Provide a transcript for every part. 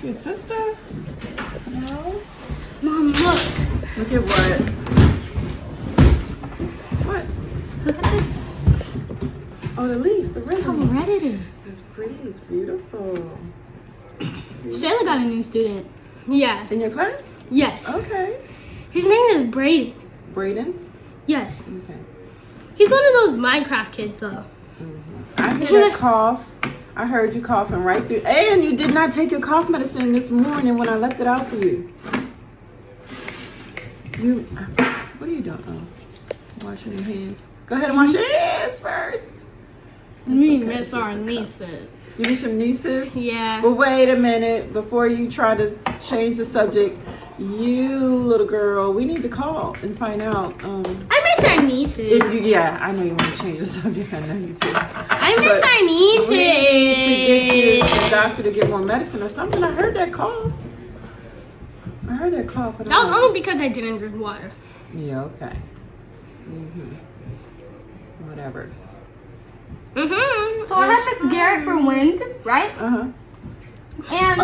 Your sister? No. Mom, look. Look at what? What? Look at this. Oh, the leaf, the How ribbon. red it is. It's pretty. It's beautiful. Shayla got a new student. Yeah. In your class? Yes. Okay. His name is Brayden. Braden? Yes. Okay. He's one of those Minecraft kids, though. I hear that cough. I heard you coughing right through. And you did not take your cough medicine this morning when I left it out for you. What are you doing? Oh, washing your hands. Go ahead and wash your hands first. We okay, miss it's our just a cup. nieces. You miss your nieces? Yeah. But wait a minute. Before you try to change the subject, you little girl, we need to call and find out. I miss our nieces. If you, yeah, I know you want to change the subject. I know you too. I miss But our nieces. we need to get you to the doctor to get more medicine or something. I heard that cough. I heard that cough. That was only because I didn't drink water. Yeah, okay. Whatever. Mm-hmm. So I had Miss Garrett for wind, right? Uh-huh. And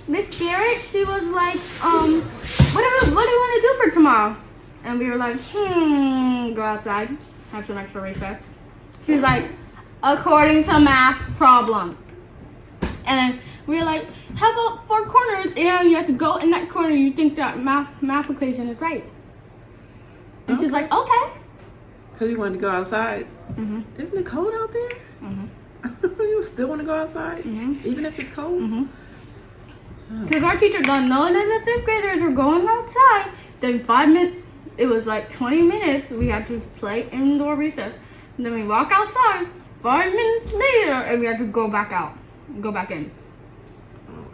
Miss Garrett, she was like, what do you want to do for tomorrow? And we were like, go outside, have some extra recess. She's like, according to math problems. And then we were like, how about 4 corners? And you have to go in that corner. You think that math equation is right. And she's like, okay. Because you wanted to go outside. Isn't it cold out there? You still want to go outside? Even if it's cold? Because our teacher don't know that the 5th graders were going outside. Then 5 minutes, it was like 20 minutes, we had to play indoor recess. And then we walk outside, 5 minutes later, and we had to go back out, go back in.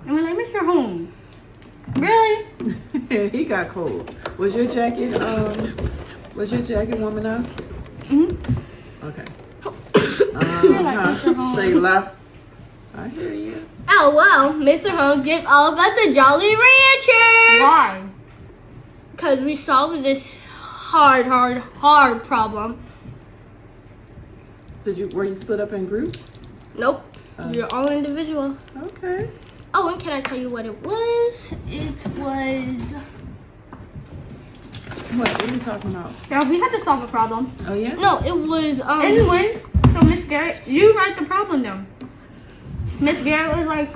And we're like, Mr. Holmes, really? He got cold. Was your jacket warm enough? Okay. Shayla. I hear you. Oh, well, Mr. Holmes gave all of us a Jolly Rancher. Why? Because we solved this hard problem. Were you split up in groups? Nope. You're all individual. Okay. Oh, and can I tell you what it was? It was... What are you talking about? Yeah, we had to solve a problem. Oh yeah? No, it was... And when, so Miss Garrett, you write the problem down. Miss Garrett was like,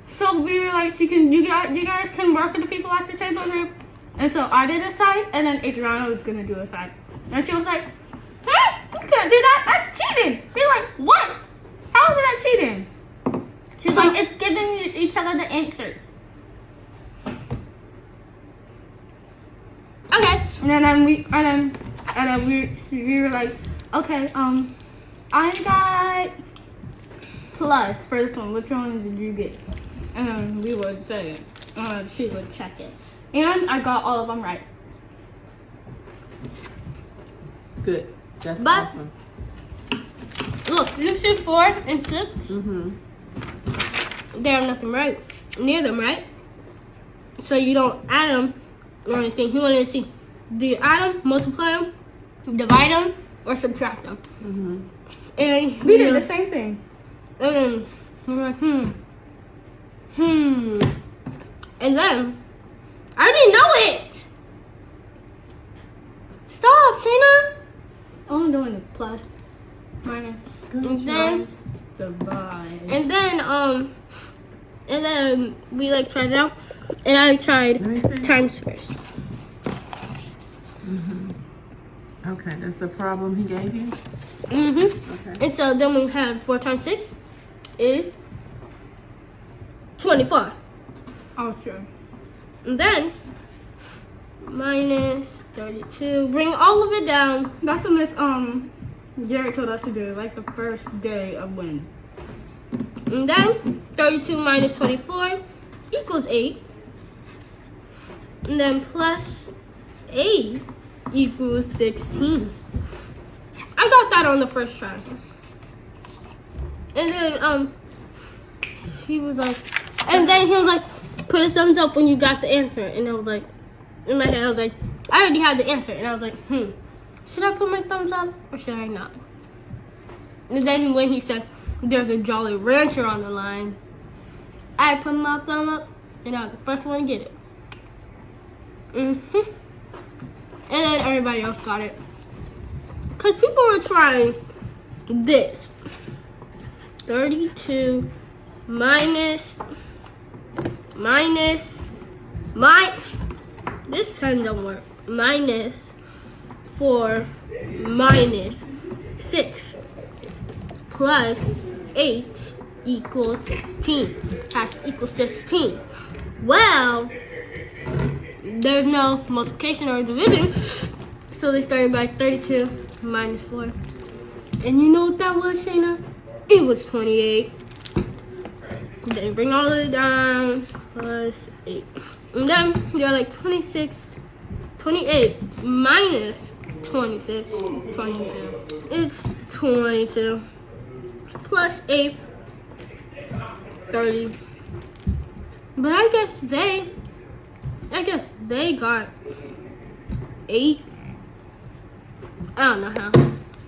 so we were like, you guys can work with the people at the table group. And so I did a side, and then Adriana was gonna do a side. And she was like, you can't do that, that's cheating. We're like, what? How is that cheating? She's like, it's giving each other the answers. Okay. And then we were like, okay, I got plus for this one. Which one did you get? And then we would say it. She would check it. And I got all of them right. Good. That's But- awesome. Look, you see 4 and 6? They have nothing right near them, right? So you don't add them or anything. You want to see, do you add them, multiply them, divide them, or subtract them? And We did the same thing. And then we're like, And then, I already know it! Stop, Shayna! All I'm doing is plus, minus, and then, Divide. and then we like tried it out, and I tried Let me see. times first. Okay, that's the problem he gave you? Okay. And so then we had 4 times 6 is 24. Oh, sure. And then minus 32. Bring all of it down. That's what Miss Garrett told us to do, like the first day of wind. And then 32 minus 24 equals 8. And then plus 8 equals 16. I got that on the first try. And then he was like, put a thumbs up when you got the answer. And I was like, in my head I was like, I already had the answer. And I was like, should I put my thumbs up or should I not? And then when he said there's a Jolly Rancher on the line, I put my thumb up, and I was the first one to get it. And then everybody else got it. Because people were trying this. 32 minus, this pen don't work. Minus 4 minus 6 plus 8 equals 16. Has to equal 16. Well, there's no multiplication or division, so they started by 32 minus 4. And you know what that was, Shayna? It was 28. Then bring all of it down, plus 8. And then they're like 28 minus 26, 22. It's 22 plus 8, 30. But I guess they got 8. I don't know how.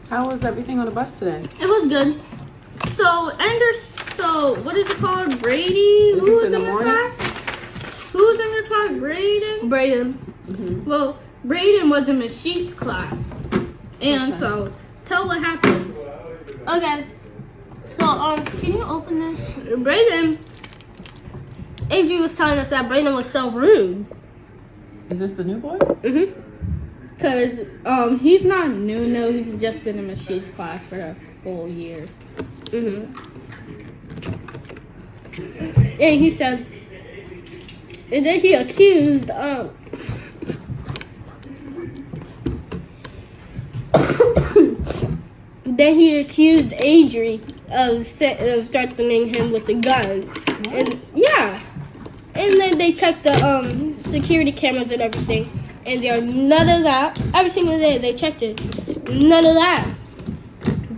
How was everything on the bus today? It was good. So what is it called? Brady? Is Who this was in the your morning? class? Who was in your class? Braden. Well, Braden was in Miss Sheets' class. And so, tell what happened. Okay. So, can you open this? Braden, AG was telling us that Braden was so rude. Is this the new boy? Cause he's not new. No, he's just been in Miss Sheets' class for a whole year. And he said, and then he accused Adri of threatening him with a gun. And yeah. And then they checked the security cameras and everything. And there are none of that. Every single day they checked it. None of that.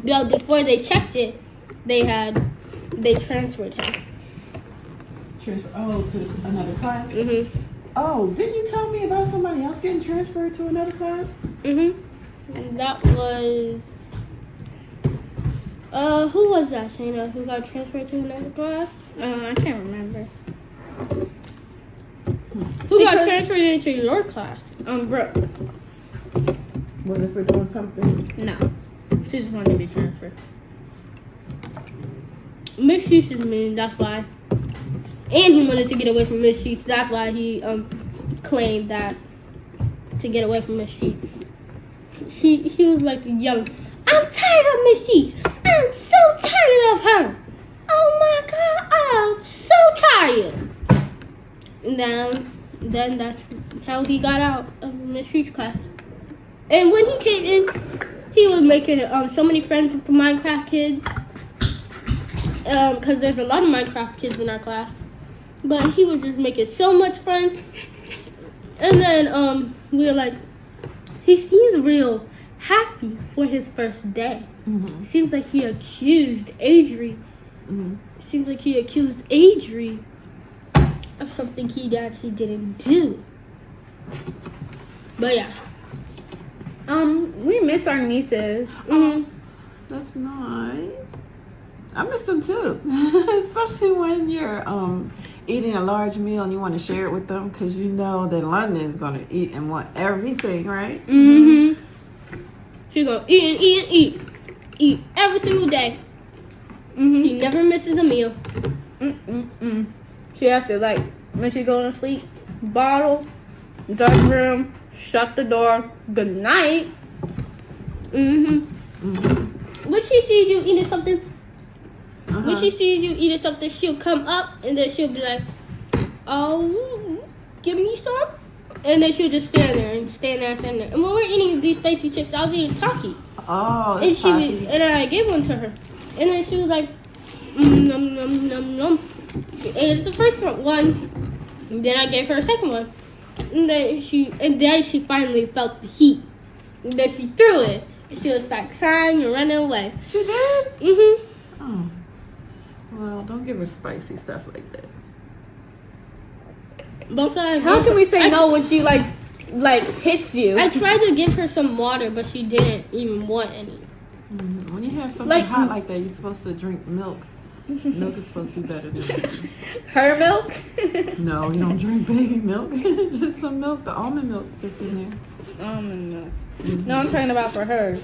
But before they checked it, they transferred him. To another class? Oh, didn't you tell me about somebody else getting transferred to another class? And that was who was that, Shayna? Who got transferred to another class? I can't remember. Who got transferred into your class? Brooke. Was it for doing something? No, she just wanted to be transferred. Miss Sheets is mean, that's why. And he wanted to get away from Miss Sheets. That's why he claimed that to get away from Miss Sheets. He was like, yo, I'm tired of Miss Sheets. I'm so tired of her. Oh my God, I'm so tired. And then that's how he got out of Miss Sheets' class. And when he came in, he was making so many friends with the Minecraft kids. Because there's a lot of Minecraft kids in our class. But he was just making so much friends. And then we were like, he seems real happy for his first day. Seems like he accused Adri. Seems like he accused Adri of something he actually didn't do. But yeah. We miss our nieces. That's nice. I miss them too. Especially when you're eating a large meal and you want to share it with them because you know that London is going to eat and want everything, right? She go eat and eat and eat. Eat every single day. She never misses a meal. She has to, like, when she goes to sleep, bottle, dark room, shut the door, good night. When she sees you eating something, when she sees you eating something, she'll come up and then she'll be like, oh, give me some. And then she'll just stand there. And when we're eating these spicy chips, I was eating Takis. Oh, and she was, and I gave one to her. And then she was like, nom, nom, nom, nom. She ate the first one. And then I gave her a second one. And then she finally felt the heat. And then she threw it. And she would start crying and running away. She did? Oh. Well, don't give her spicy stuff like that. How can we say no when she like hits you? I tried to give her some water, but she didn't even want any. When you have something hot like that, you're supposed to drink milk Milk is supposed to be better than milk. Her milk? No, you don't drink baby milk. Just some milk, the almond milk that's in there. Almond milk. No, I'm talking about for her.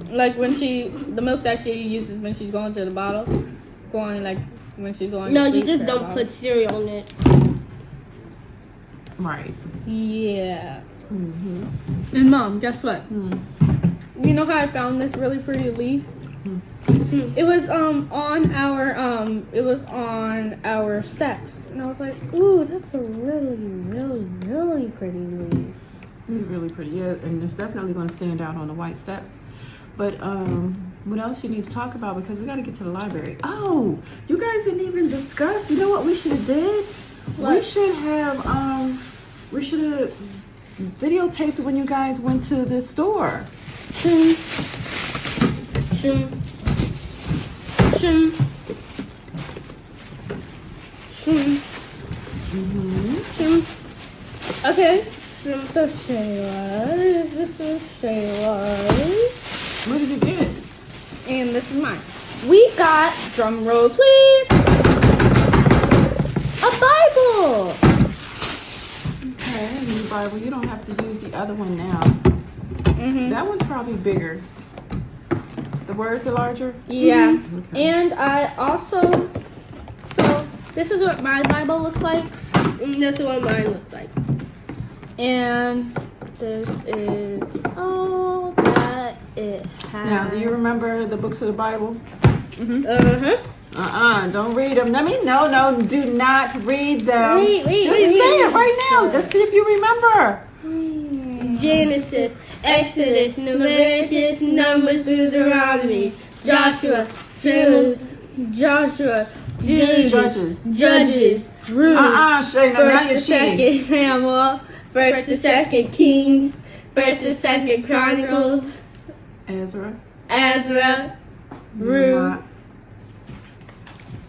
Like when the milk that she uses when she's going to the bottle, when she's going. No, to you sleep just for a don't bottle. put cereal in it. Right. Yeah. Mm-hmm. And Mom, guess what? Mm. You know how I found this really pretty leaf? It was on our steps, and I was like, ooh, that's a really, really, really pretty leaf. It's really pretty, yeah, and it's definitely going to stand out on the white steps. But what else you need to talk about, because we got to get to the library. Oh, you guys didn't even discuss. You know what we should have did? What? We should have videotaped when you guys went to the store. Shum. Shum. Shum. Shum. Shum. Okay. So Shayla, this is Shayla, What did you get? and this is mine. We got, drum roll please, a Bible. Okay, a new Bible. You don't have to use the other one now. Mm-hmm. That one's probably bigger. The words are larger? Yeah, Okay. and I also, so this is what my Bible looks like, and this is what mine looks like. And this is all that it has. Now, do you remember the books of the Bible? Uh-huh. Don't read them. No, do not read them. Wait, Just wait, say wait. it right now. Let's see if you remember. Genesis, Exodus, Leviticus, Numbers, Deuteronomy, Joshua, Joshua, Judges, Ruth, Shayna, now First you're and cheating. Second Samuel, First and Second Kings, First and Second Chronicles, Ezra. Ruth,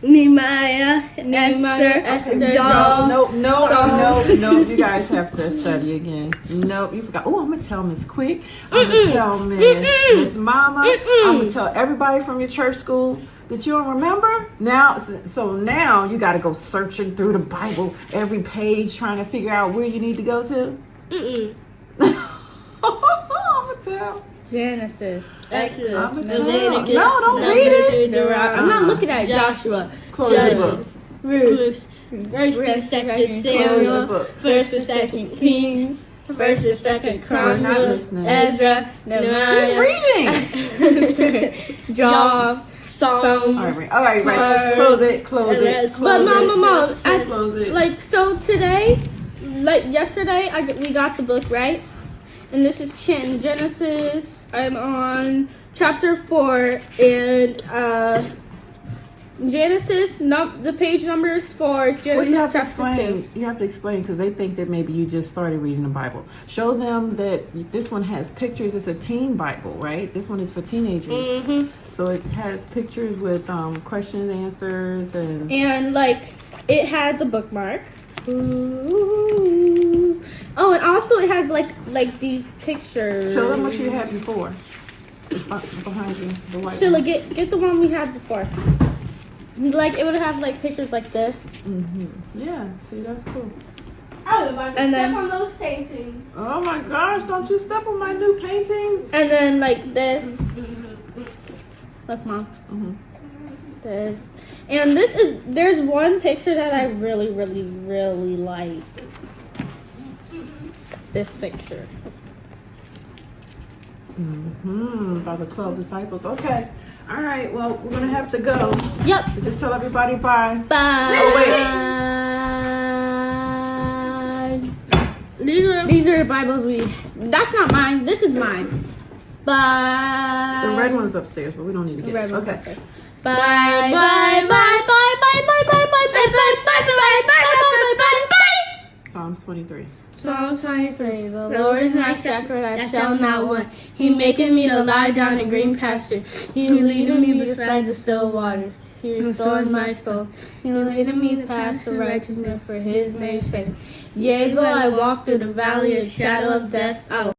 Nehemiah, Esther, Job. No. You guys have to study again. Nope, you forgot. Oh, I'm gonna tell Miss Quick. I'm gonna tell Miss Mama. I'm gonna tell everybody from your church school that you don't remember. Now, so now you got to go searching through the Bible, every page, trying to figure out where you need to go to. I'm gonna tell. Genesis, Exodus, I'ma tell. Leviticus, No, don't read it. I'm not looking at it. Joshua, Close your Judges, books. Ruth, First and Second Close the Samuel, book. First and Second Kings, First and Second We're not Chronicles, listening. Ezra, She's Nehemiah, reading. Job, Psalms. All right. Close it. But Mom, Close it. like so today, like yesterday, we got the book right, and this is Genesis. I'm on chapter 4, and Genesis. The page numbers for Genesis Well, you have to chapter 2. explain. You have to explain because they think that maybe you just started reading the Bible. Show them that this one has pictures. It's a teen Bible, right? This one is for teenagers. Mm-hmm. So it has pictures with questions, answers, and And like it has a bookmark. Ooh. Oh, and also it has like these pictures. show them what you had before. It's behind you, the white So one. like get the one we had before. Like it would have like pictures like this. Yeah, see, that's cool. I was about to And step then- on those paintings. Oh my gosh, don't you step on my new paintings. And then like this. Look, Mom. Mhm. This. And there's one picture that I really, really, really like. This picture. About the 12 disciples. Okay. All right, well, we're going to have to go. Yep. Just tell everybody bye. Bye. Oh, These are the Bibles that's not mine. This is mine. Bye. The red one's upstairs, but we don't need to get Red it. one's Okay. upstairs. Bye. Bye. Bye. Bye. Bye. Bye. Bye. Bye. Bye. Bye. Bye. Bye. Bye. Bye. Bye. Psalms 23. Psalms 23. The Lord is my shepherd, I shall not want. He maketh me to lie down in green pastures. He leadeth me beside the still waters. He restores my soul. He leadeth me to path of righteousness for his name's sake. Yea, though I walk through the valley of shadow of death, I will